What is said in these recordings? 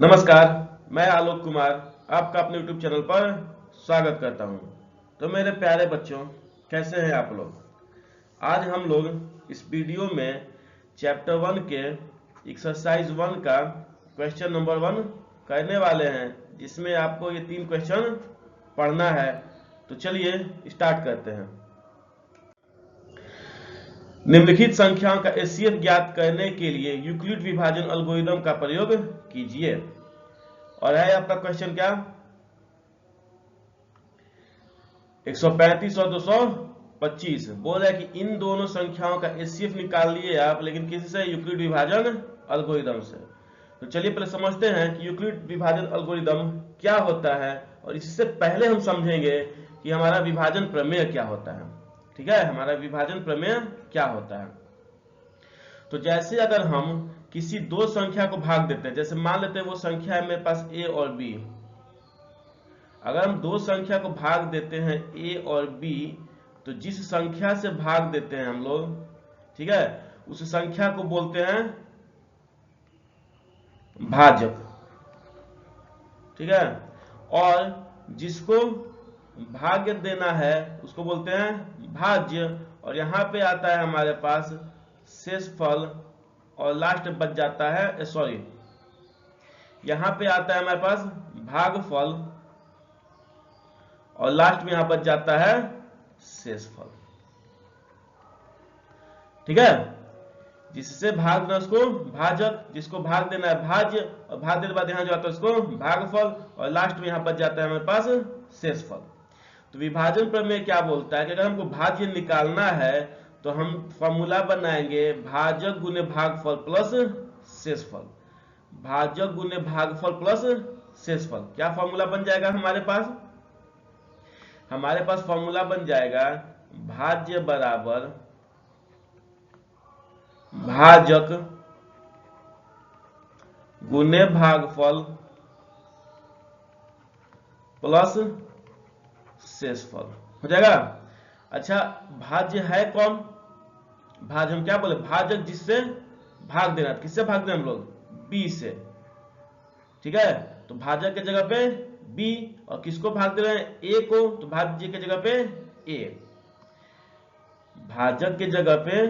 नमस्कार, मैं आलोक कुमार आपका अपने YouTube चैनल पर स्वागत करता हूं। तो मेरे प्यारे बच्चों, कैसे हैं आप लोग? आज हम लोग इस वीडियो में चैप्टर 1 के एक्सरसाइज 1 का क्वेश्चन नंबर 1 करने वाले हैं, जिसमें आपको ये 3 क्वेश्चन पढ़ना है। तो चलिए स्टार्ट करते हैं। निम्नलिखित संख्याओं का एचसीएफ ज्ञात करने के लिए यूक्लिड विभाजन एल्गोरिथम का प्रयोग कीजिए। और है आपका क्वेश्चन क्या? 135 और 225 बोल रहा है कि इन दोनों संख्याओं का एचसीएफ निकाल लिए आप, लेकिन किसी से? यूक्लिड विभाजन एल्गोरिथम से। तो चलिए पहले समझते हैं कि यूक्लिड विभाजन एल्गोरिथम क्या होता है, और इससे पहले हम समझेंगे कि हमारा विभाजन प्रमेय क्या होता है। ठीक है, हमारा विभाजन प्रमेय क्या होता है। तो जैसे अगर हम किसी दो संख्या को भाग देते हैं, जैसे मान लेते हैं वो संख्या है मेरे पास a और b। अगर हम दो संख्या को भाग देते हैं a और b, तो जिस संख्या से भाग देते हैं हम लोग, ठीक है, उस संख्या को बोलते हैं भाजक। ठीक है, और जिसको भाग्य देना है उसको बोलते हैं भाज्य। और यहां पे आता है हमारे पास शेषफल, और लास्ट बच जाता है, सॉरी, यहां पे आता है हमारे पास भागफल, और लास्ट में यहां बच जाता है शेषफल। ठीक है, जिससे भाग देना उसको भाजक, जिसको भाग देना है भाज्य, और भाग देने के बाद यहां जो आता है उसको भागफल, और लास्ट में यहां बच जाता है हमारे पास शेषफल। तो विभाजन प्रमेय क्या बोलता है कि अगर हमको भाज्य निकालना है तो हम फॉर्मूला बनाएंगे भाजक गुने भागफल प्लस शेषफल। भाजक गुने भागफल प्लस शेषफल। क्या फॉर्मूला बन जाएगा हमारे पास? हमारे पास फॉर्मूला बन जाएगा भाज्य बराबर भाजक गुने भागफल प्लस शेषफल हो जाएगा। अच्छा, भाज्य है कौन? भाज्य हम क्या बोले? भाजक जिससे भाग देना। किससे भाग देना हम लोग? b से। ठीक है, तो भाजक के जगह पे b, और किसको भाग दे रहे हैं? a को, तो भाज्य के जगह पे a। भाजक के जगह पे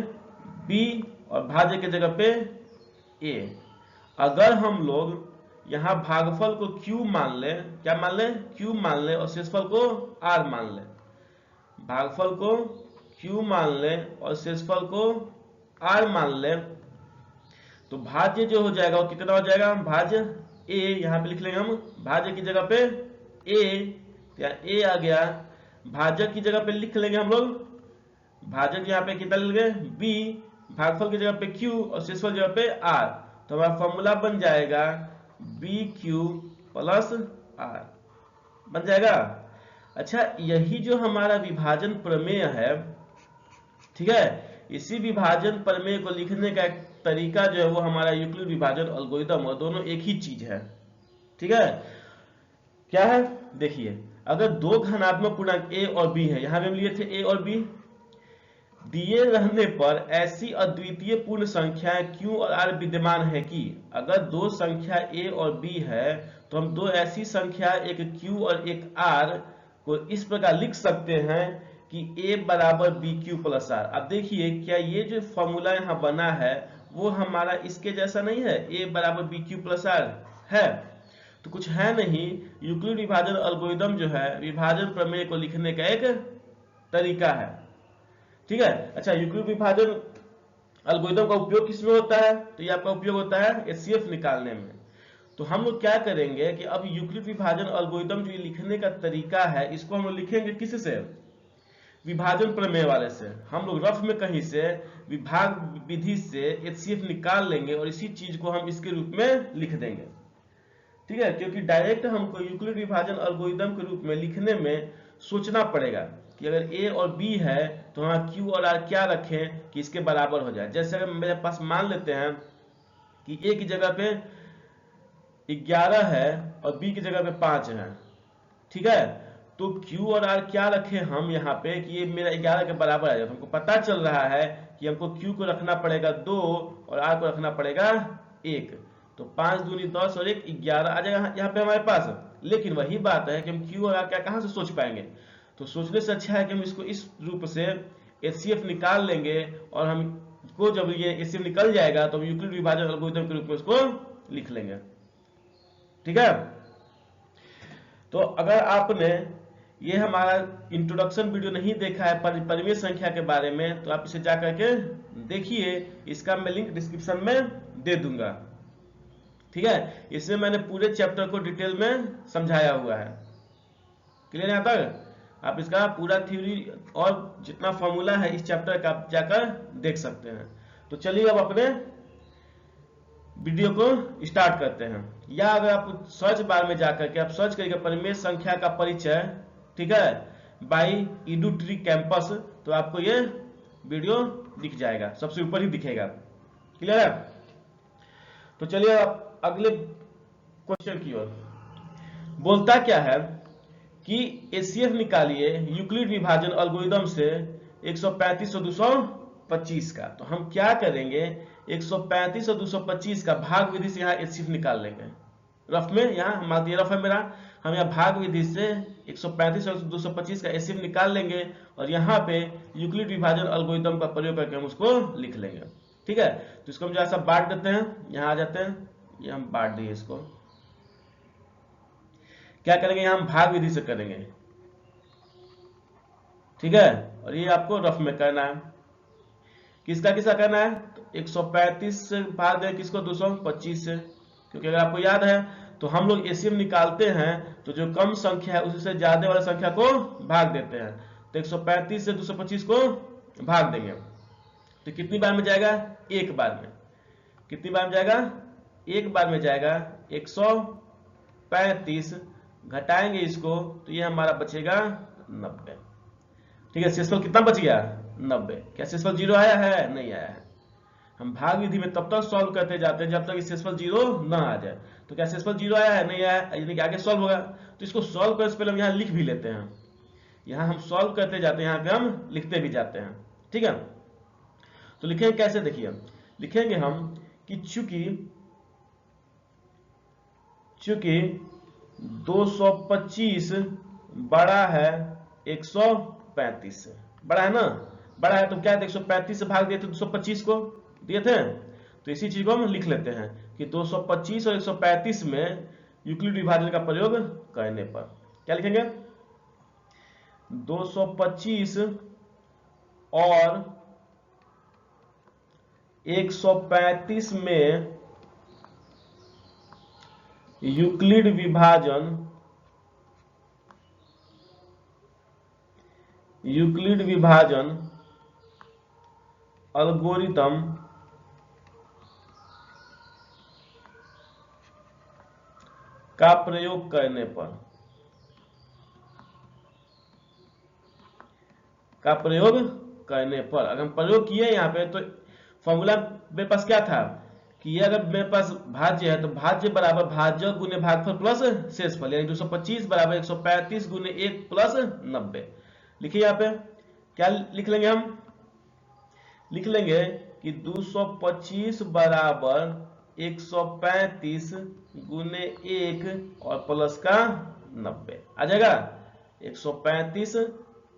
b और भाज्य के जगह पे a। अगर हम लोग यहां भागफल को q मान ले, क्या मान ले? q मान ले, और शेषफल को r मान ले। भागफल को q मान ले और शेषफल को r मान ले, तो भाज्य जो हो जाएगा वो कितना हो जाएगा? भाज्य a, यहां पे लिख लेंगे हम भाज्य की जगह पे a, या a आ गया। भाजक की जगह पे लिख लेंगे हम लोग, भाजक यहाँ पे कितना लिख गए? b, भागफल की जगह पे q और शेषफल की जगह पे r। तो हमारा फॉर्मूला बन जाएगा bq प्लस r बन जाएगा। अच्छा, यही जो हमारा विभाजन प्रमेय है, ठीक है, इसी विभाजन प्रमेय को लिखने का एक तरीका जो है वो हमारा यूक्लिड विभाजन एल्गोरिथम, और दोनों एक ही चीज है। ठीक है, क्या है? देखिए, अगर दो धनात्मक पूर्णांक a और b है, यहां पे हम लिए थे a और b, दिए रहने पर ऐसी अद्वितीय पूर्ण संख्याएं q और r विद्यमान है कि अगर दो संख्या a और b है, तो हम दो ऐसी संख्या, एक q और एक r को इस प्रकार लिख सकते हैं कि a बराबर बी क्यू प्लस आर। अब देखिए, क्या ये जो फॉर्मूला यहाँ बना है वो हमारा इसके जैसा नहीं है? a बराबर बी क्यू प्लस आर है, तो कुछ है नहीं। यूक्लिड विभाजन एल्गोरिथम जो है विभाजन प्रमेय को लिखने का एक तरीका है। ठीक है, अच्छा, यूक्लिड विभाजन एल्गोरिथम का उपयोग किसमें होता है? तो ये आपका उपयोग होता है एचसीएफ निकालने में। तो हम लोग क्या करेंगे कि अब यूक्लिड विभाजन एल्गोरिथम जो लिखने का तरीका है, इसको हम लोग लिखेंगे किससे? विभाजन प्रमेय वाले से। हम लोग रफ में कहीं से विभाग विधि से एचसीएफ निकाल लेंगे, और इसी चीज को हम इसके रूप में लिख देंगे। ठीक है, क्योंकि डायरेक्ट हमको यूक्लिड विभाजन एल्गोरिथम के रूप में लिखने में सोचना पड़ेगा कि अगर a और b है तो वहां q और r क्या रखें कि इसके बराबर हो जाए। जैसे अगर मेरे पास मान लेते हैं कि a की जगह पे 11 है और b की जगह पे 5 है। ठीक है, तो q और r क्या रखें हम यहाँ पे कि ये मेरा 11 के बराबर आ जाए। तो हमको पता चल रहा है कि हमको q को रखना पड़ेगा 2 और r को रखना पड़ेगा 1। तो 5 दूनी 10 और 1 11 आ जाएगा यहाँ पे हमारे पास। लेकिन वही बात है कि हम क्यू और क्या कहाँ से सोच पाएंगे, तो सोचने से अच्छा है कि हम इसको इस रूप से एचसीएफ निकाल लेंगे, और हमको जब ये एचसीएफ निकल जाएगा तो हम यूक्लिड विभाजन एल्गोरिथम के रूप में इसको लिख लेंगे। ठीक है, तो अगर आपने ये हमारा इंट्रोडक्शन वीडियो नहीं देखा है परिमेय संख्या के बारे में, तो आप इसे जा करके देखिए, इसका मैं लिंक डिस्क्रिप्शन में दे दूंगा। ठीक है, इसमें मैंने पूरे चैप्टर को डिटेल में समझाया हुआ है। क्लियर है यहाँ तक? आप इसका पूरा थ्योरी और जितना फॉर्मूला है इस चैप्टर का आप जाकर देख सकते हैं। तो चलिए अब अपने वीडियो को स्टार्ट करते हैं। या अगर आप सर्च बार में जाकर के आप सर्च करिएगा परिमेय संख्या का परिचय, ठीक है, बाई इडुट्री कैंपस, तो आपको ये वीडियो दिख जाएगा, सबसे ऊपर ही दिखेगा। क्लियर है? तो चलिए आप अगले क्वेश्चन की ओर। बोलता क्या है कि एचसीएफ निकालिए यूक्लिड विभाजन एल्गोरिथम से 135 और 225 का। तो हम क्या करेंगे, 135 और 225 का भाग विधि से यहाँ एचसीएफ निकाल लेंगे। रफ में यहाँ हम ये रफ है मेरा, हम यहाँ भाग विधि से 135 और 225 का एचसीएफ निकाल लेंगे, और यहाँ पे यूक्लिड विभाजन एल्गोरिथम का प्रयोग करके हम उसको लिख लेंगे। ठीक है, तो इसको हम जैसा बांट देते हैं, यहाँ आ जाते हैं, ये हम बांट दिए इसको। क्या करेंगे, यहाँ हम भाग विधि से करेंगे। ठीक है, और ये आपको रफ में करना है। किसका किसका करना है, तो 135 से भाग दें किसको, 225 से, क्योंकि अगर आपको याद है तो हम लोग एचसीएफ निकालते हैं तो जो कम संख्या है उससे ज्यादा वाले संख्या को भाग देते हैं। तो 135 से 225 को भाग देंगे तो कितनी बार में जाएगा, एक बार में। कितनी बार में जाएगा, एक बार में जाएगा। 135 घटाएंगे इसको तो ये हमारा बचेगा 90। ठीक है, शेषफल कितना बच गया, 90। क्या शेषफल 0 आया है, नहीं आया है। हम भाग विधि में तब तक सॉल्व करते जाते हैं जब तक शेषफल 0 ना आ जाए। तो क्या शेषफल 0 आया है, नहीं आया, यानी कि आगे सॉल्व होगा। तो इसको सॉल्व करने से पहले हम यहाँ लिख भी लेते हैं। यहाँ हम सॉल्व करते जाते हैं, यहाँ पे हम लिखते भी जाते हैं। ठीक है, तो लिखेंगे कैसे, देखिए लिखेंगे हम कि चूंकि 225 बड़ा है 135 से, बड़ा है ना, बड़ा है तो क्या है, 135 से भाग दिए थे 225 को दिए थे, तो इसी चीज को हम लिख लेते हैं कि 225 और 135 में यूक्लिड विभाजन का प्रयोग करने पर क्या लिखेंगे, 225 और 135 में यूक्लिड विभाजन एल्गोरिथम का प्रयोग करने पर, अगर हम प्रयोग किए यहाँ पे, तो फॉर्मूला मेरे पास क्या था कि ये अगर मेरे पास भाज्य है तो भाज्य बराबर भाजक गुने भागफल प्लस शेषफल, यानी 225 बराबर 135 गुने 1 प्लस 90। लिखिए यहाँ पे क्या लिख लेंगे, हम लिख लेंगे कि 225 बराबर 135 गुने 1 और प्लस का 90 आ जाएगा। 135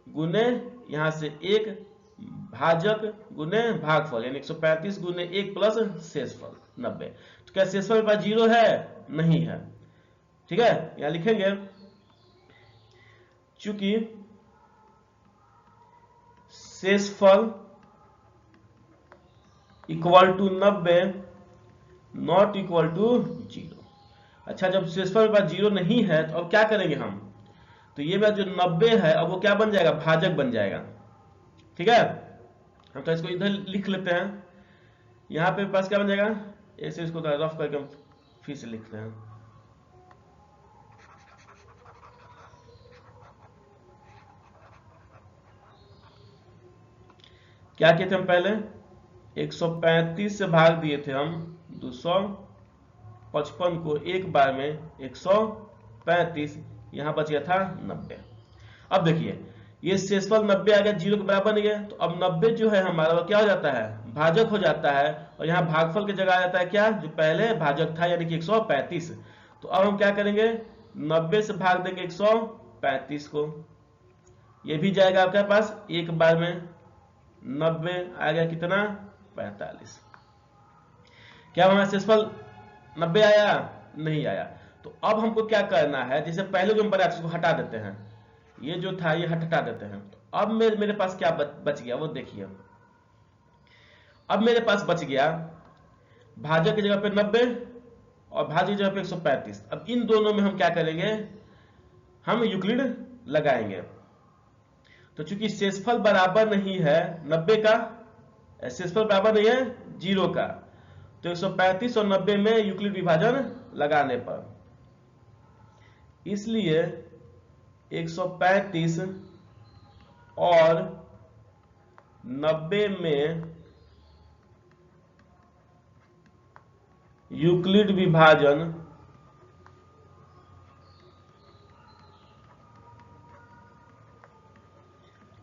गुने यहाँ से 1 भाजक गुने भागफल, यानी 135 गुने 1 प्लस शेषफल 90। तो क्या शेषफल के पास 0 है, नहीं है। ठीक है, यहां लिखेंगे चूंकि शेषफल equal to 90 not equal to 0। अच्छा, जब शेषफल के पास 0 नहीं है तो अब क्या करेंगे हम, तो ये जो 90 है अब वो क्या बन जाएगा, भाजक बन जाएगा। ठीक है, हम तो इसको इधर लिख लेते हैं। यहाँ पे पास क्या बन जाएगा, ऐसे इसको रफ करके हम फिर से लिखते हैं। क्या किए थे हम पहले, 135 से भाग दिए थे हम 255 को एक बार में 135, यहाँ बच गया था 90। अब देखिए ये शेषफल 90 आ गया, 0 के बराबर नहीं है, तो अब 90 जो है हमारा वो क्या हो जाता है, भाजक हो जाता है, और यहाँ भागफल की जगह आ जाता है क्या, जो पहले भाजक था यानी कि 135। तो अब हम क्या करेंगे, 90 से भाग देंगे 135 को, ये भी जाएगा आपके पास एक बार में, 90 आ गया कितना 45। क्या हमारा शेषफल 90 आया, नहीं आया। तो अब हमको क्या करना है, जैसे पहले जो हम बनाए उसको हटा देते हैं, ये जो था ये हटा देते हैं। तो अब मेरे पास क्या बच गया वो देखिए, अब मेरे पास बच गया भाजक की जगह पे 90 और भाज्य की जगह पे 135। अब इन दोनों में हम क्या करेंगे, हम यूक्लिड लगाएंगे। तो चूंकि शेषफल बराबर नहीं है 90 का, शेषफल बराबर नहीं है 0 का, तो 135 और 90 में यूक्लिड विभाजन लगाने पर, इसलिए 135 और 90 में यूक्लिड विभाजन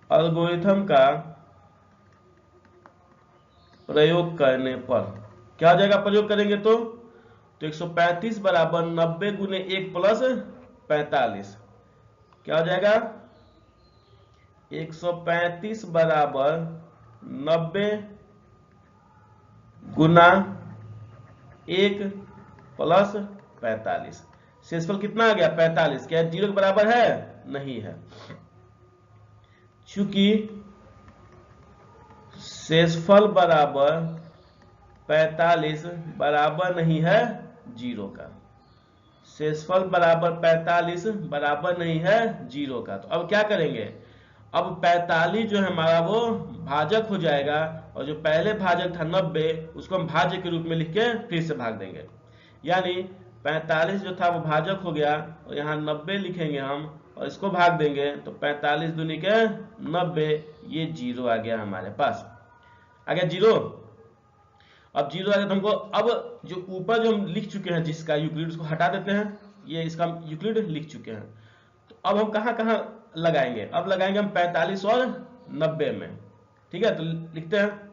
एल्गोरिथम का प्रयोग करने पर क्या हो जाएगा, प्रयोग करेंगे तो 135 बराबर 90 गुने 1 प्लस 45, क्या हो जाएगा 135 बराबर 90 गुना 1 प्लस 45। शेषफल कितना आ गया 45। क्या 0 के बराबर है, नहीं है, चूंकि शेषफल बराबर 45 बराबर नहीं है 0 का, शेषफल बराबर 45 बराबर नहीं है 0 का। तो अब क्या करेंगे, अब 45 जो है हमारा वो भाजक हो जाएगा, और जो पहले भाजक था 90 उसको हम भाज्य के रूप में लिख के फिर से भाग देंगे, यानी 45 जो था वो भाजक हो गया, और यहाँ 90 लिखेंगे हम और इसको भाग देंगे, तो 45 दूनी के 90, ये 0 आ गया हमारे पास, आ गया 0। अब 0 आ गया तो हमको अब जो ऊपर जो हम लिख चुके हैं जिसका यूक्लिड, उसको हटा देते हैं, ये इसका यूक्लिड लिख चुके हैं। तो अब हम कहाँ कहाँ लगाएंगे, अब लगाएंगे हम 45 और 90 में, ठीक है। तो लिखते हैं,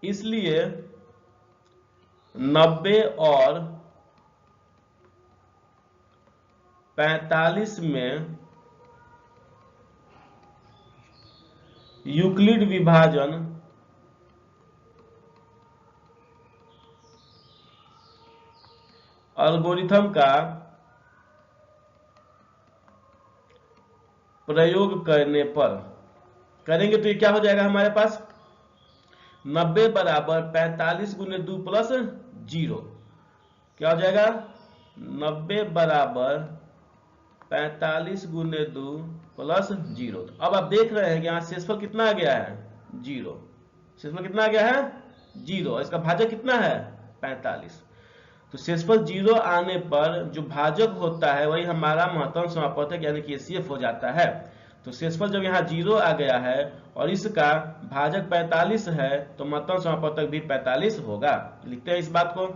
इसलिए 90 और 45 में यूक्लिड विभाजन एल्गोरिथम का प्रयोग करने पर करेंगे तो ये क्या हो जाएगा हमारे पास, 90 बराबर 45 गुने 2 प्लस 0, क्या हो जाएगा 90 बराबर 45 गुने 2 प्लस 0। अब आप देख रहे हैं कि यहाँ शेषफल कितना आ गया है 0, शेषफल कितना आ गया है 0, इसका भाजक कितना है 45। तो शेषफल 0 आने पर जो भाजक होता है वही हमारा महत्तम समापवर्तक यानी कि एचसीएफ हो जाता है। तो शेषफल जब यहाँ 0 आ गया है और इसका भाजक 45 है तो महत्तम समापवर्तक भी 45 होगा। लिखते हैं इस बात को,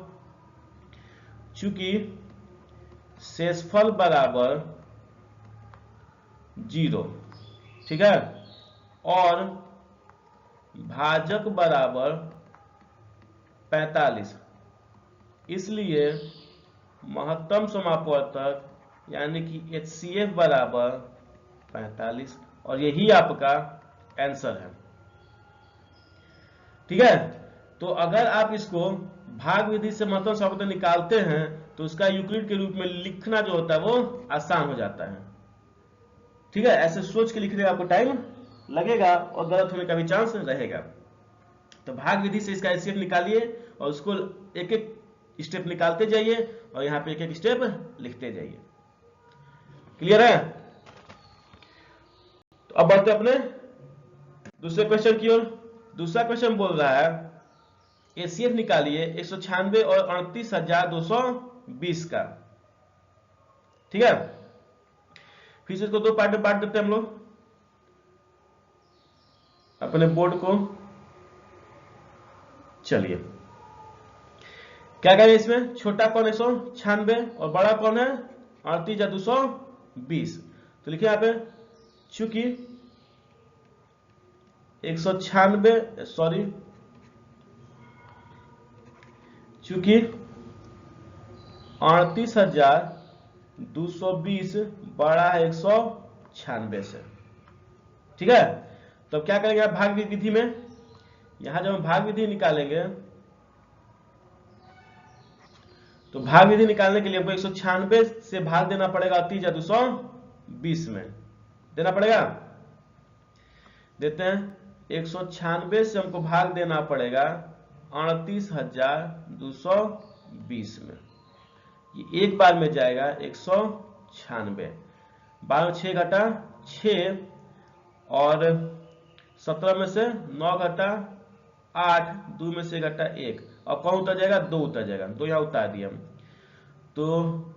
चूंकि शेषफल बराबर 0, ठीक है, और भाजक बराबर 45, इसलिए महत्तम समापवर्तक यानी कि एचसीएफ बराबर 45, और यही आपका आंसर है, ठीक है। तो अगर आप इसको भाग विधि से महत्तम समापवर्तक निकालते हैं तो उसका यूक्लिड के रूप में लिखना जो होता है वो आसान हो जाता है, ठीक है। ऐसे सोच के लिखने में आपको टाइम लगेगा और गलत होने का भी चांस रहेगा। तो भाग विधि से इसका एचसीएफ निकालिए और उसको एक एक स्टेप निकालते जाइए और यहाँ पे एक एक स्टेप लिखते जाइए। क्लियर है? तो अब बढ़ते अपने दूसरे क्वेश्चन की ओर। दूसरा क्वेश्चन बोल रहा है एचसीएफ निकालिए 196 और 29,220 का, ठीक है। फिर से इसको दो पार्ट में बांट देते हैं हम लोग अपने बोर्ड को। चलिए क्या करें इसमें, छोटा कौन 196 और बड़ा कौन है 38,220। तो लिखिए यहाँ पे, चूंकि 196 सॉरी चूंकि 38,220 बड़ा है 196 से। ठीक है, तो क्या करेंगे आप भाग विधि में, यहां जब हम भाग विधि निकालेंगे तो भाग विधि निकालने के लिए हमको 196 से भाग देना पड़ेगा 38,220 में, देना पड़ेगा, देते हैं। 196 से हमको भाग देना पड़ेगा 38,220 में, ये एक बार में जाएगा 196, 12 में 6 घटा 6 और 17 में से 9 घटा 8, 2 में से घटा 1 और कौन उतर जाएगा, 2 उतर जाएगा, 2 यहाँ उतार दिया हम, तो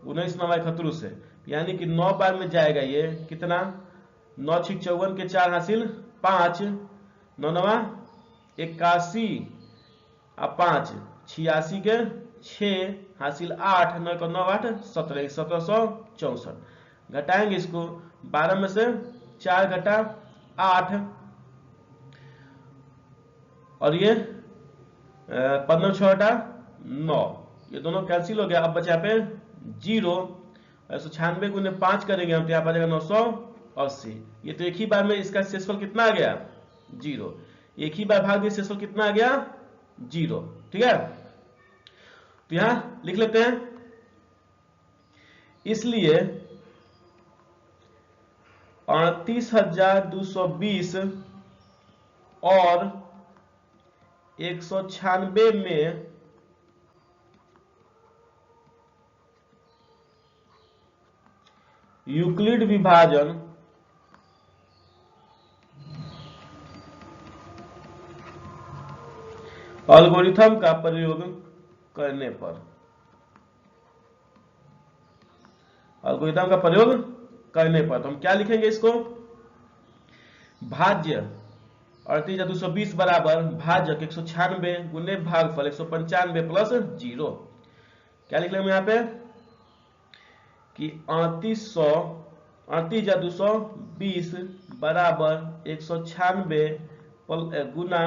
19 नवा 71 से, यानी कि 9 बार में जाएगा ये कितना, 9 6 54 के 4 हासिल 5, 9 नवा 81 और 5 86 के 6 हासिल 8, 9 का 9 8 17, 1764, घटाएंगे इसको, 12 में से 4 घटा 8 और ये 15 6 घटा 9, ये दोनों कैंसिल हो गया, अब बचा पे 0, 196 गुने 5 करेंगे हम तो यहाँ पर आ जाएगा 980, ये तो एक ही बार में इसका शेषफल कितना आ गया, 0, एक ही बार भाग दिया शेषफल कितना आ गया, 0। ठीक है, तो यहां लिख लेते हैं, इसलिए 38,220 और 196 में यूक्लिड विभाजन एल्गोरिथम का प्रयोग करने पर, एल्गोरिथम का प्रयोग करने पर तो हम क्या लिखेंगे इसको, भाज्य 38,220 बराबर भाजक 196 गुने भागफल 195 प्लस 0, क्या लिख लेंगे यहाँ पे कि 38,220 बराबर 196 गुना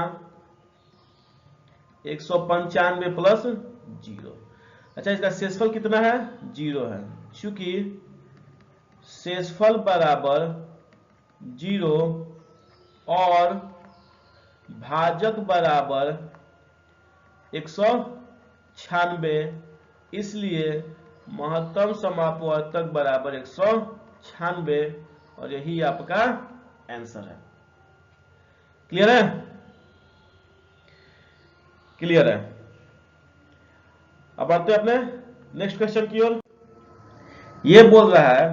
195 प्लस 0। अच्छा, इसका शेषफल कितना है, 0 है, चूंकि शेषफल बराबर 0 और भाजक बराबर 196, इसलिए महत्तम समापवर्तक बराबर 196 और यही आपका आंसर है। क्लियर है, क्लियर है। अब आते हैं अपने नेक्स्ट क्वेश्चन की ओर। ये बोल रहा है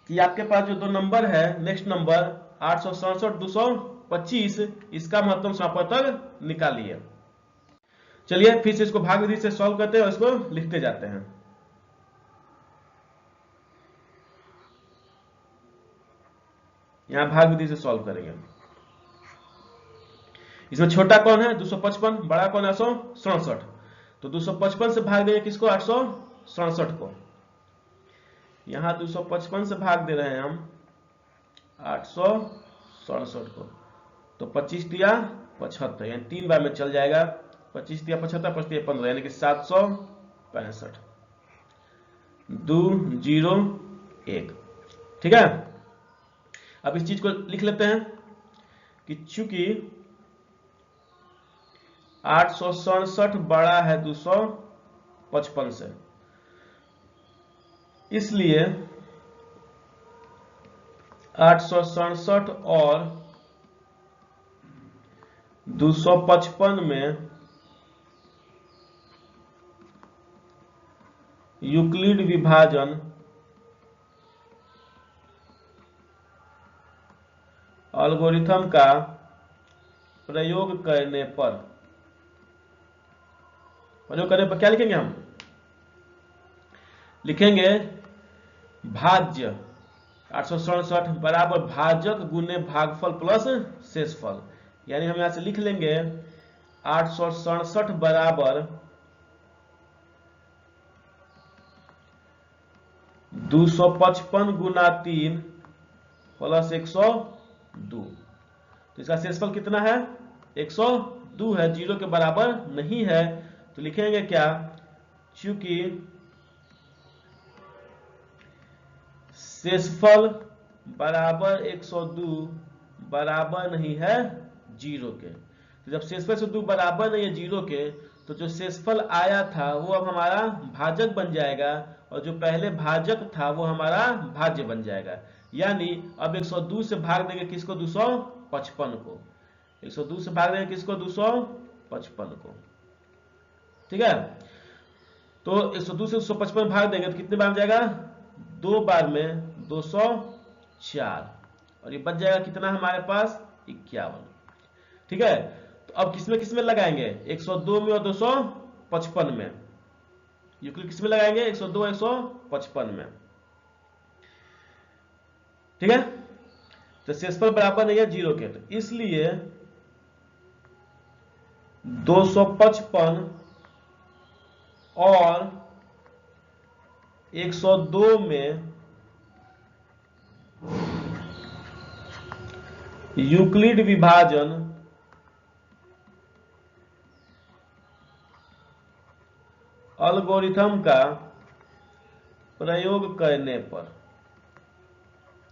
कि आपके पास जो दो नंबर है, नेक्स्ट नंबर 867 225, इसका महत्तम समापवर्तक निकालिए। चलिए फिर से इसको भाग विधि से सॉल्व करते हैं और इसको लिखते जाते हैं। यहां भाग विधि से सॉल्व करेंगे। इसमें छोटा कौन है 255, बड़ा कौन है 867, तो 255 से भाग देंगे किसको, 867 को। यहां 255 से भाग दे रहे हैं हम 867 को, तो 25 दिया 75, यानी 3 बार में चल जाएगा, 25 दिया 75, 25 दिया 15, यानी कि 765, 201। ठीक है, अब इस चीज को लिख लेते हैं कि चूंकि 867 बड़ा है 255 से, इसलिए 867 और 255 में यूक्लिड विभाजन एल्गोरिथम का प्रयोग करने पर क्या लिखेंगे हम, लिखेंगे भाज्य 867 बराबर भाजक गुने भागफल प्लस शेषफल, यानी हम यहां से लिख लेंगे 867 बराबर 255 गुना 3 प्लस 102, तो इसका शेषफल कितना है 102 है, 0 के बराबर नहीं है, तो लिखेंगे क्या, चूंकि शेषफल बराबर 102 बराबर नहीं है 0 के। तो जब शेषफल 102 बराबर नहीं है 0 के, तो जो शेषफल आया था वो अब हमारा भाजक बन जाएगा, और जो पहले भाजक था वो हमारा भाज्य बन जाएगा। यानी अब 102 से भाग देंगे किसको, 255 को। 102 से भाग देंगे किसको, 255 को। ठीक है, तो 102 से 255 भाग देंगे तो कितने बार जाएगा, 2 बार में 204, और ये बच जाएगा कितना हमारे पास, 51। ठीक है, तो अब किसमें लगाएंगे, 102 में और 255 में। यूक्लिड किसमें लगाएंगे, 102 और 155 में। ठीक है, तो शेषफल बराबर नहीं है 0 के, तो इसलिए 255 और 102 में यूक्लिड विभाजन एल्गोरिथम का प्रयोग करने पर,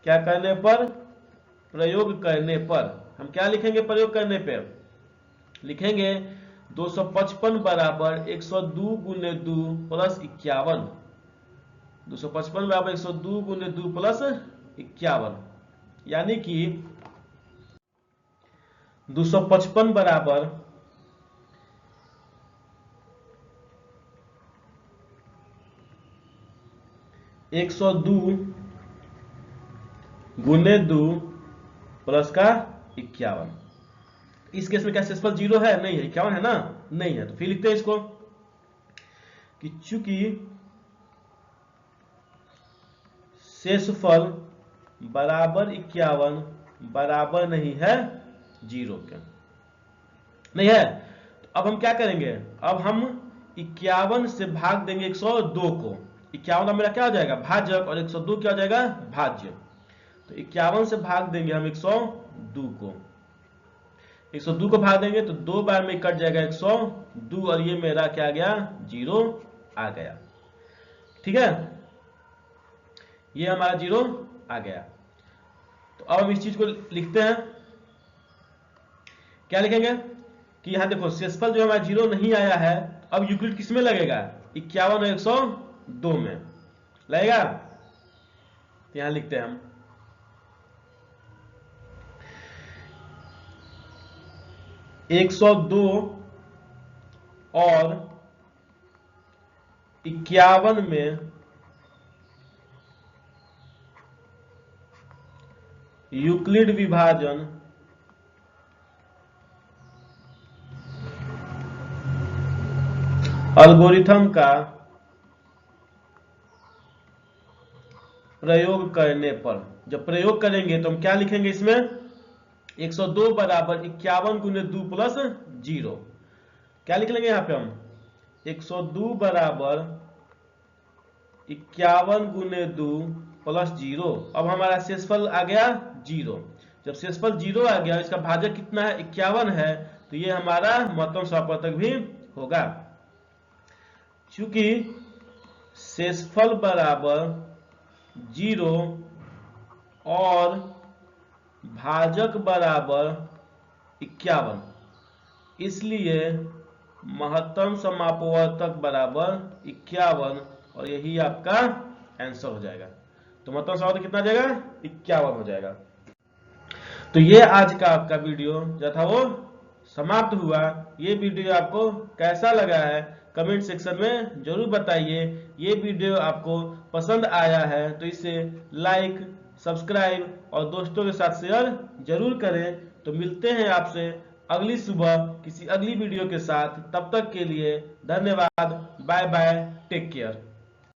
क्या करने पर, प्रयोग करने पर, हम क्या लिखेंगे प्रयोग करने पे, लिखेंगे 255 बराबर 102 गुने 2 प्लस 51। 255 बराबर 102 गुने 2 प्लस 51, यानी कि 255 बराबर 102 गुने 2 प्लस का 51। इस केस में क्या शेषफल 0 है, नहीं है, 51 है ना, नहीं है। तो फिर लिखते हैं इसको कि चूंकि शेषफल बराबर 51 बराबर नहीं है 0 के, नहीं है, तो अब हम क्या करेंगे, अब हम 51 से भाग देंगे 102 को। 51 मेरा क्या हो जाएगा, भाजक, और 102 क्या हो जाएगा, भाज्य। तो 51 से भाग देंगे हम 102 को। 102 को भाग देंगे तो 2 बार में कट जाएगा 102, और ये मेरा क्या आ गया, 0 आ गया। ठीक है, ये हमारा 0 आ गया। तो अब हम इस चीज को लिखते हैं, क्या लिखेंगे कि यहां देखो शेषफल जो हमारा 0 नहीं आया है, अब यूक्लिड किसमें लगेगा, 51 और 102 में लगेगा। तो यहां लिखते हैं हम 102 और 51 में यूक्लिड विभाजन एल्गोरिथम का प्रयोग करने पर, जब प्रयोग करेंगे तो हम क्या लिखेंगे इसमें, 102 बराबर 51 गुने 2 प्लस 0। क्या लिख लेंगे यहां पे हम, 102 बराबर 51 गुने 2 प्लस 0। अब हमारा शेषफल आ गया 0। जब शेषफल 0 आ गया, इसका भाजक कितना है, 51 है, तो ये हमारा महत्तम समापवर्तक भी होगा। चूंकि शेषफल बराबर 0 और भाजक बराबर 51, इसलिए महत्तम समापवर्तक बराबर 51, और यही आपका आंसर हो जाएगा। तो महत्तम समापवर्तक कितना आ जाएगा, 51 हो जाएगा। तो ये आज का आपका वीडियो जो था वो समाप्त हुआ। ये वीडियो आपको कैसा लगा है कमेंट सेक्शन में जरूर बताइए। ये वीडियो आपको पसंद आया है तो इसे लाइक, सब्सक्राइब और दोस्तों के साथ शेयर जरूर करें। तो मिलते हैं आपसे अगली सुबह किसी अगली वीडियो के साथ। तब तक के लिए धन्यवाद, बाय बाय, टेक केयर।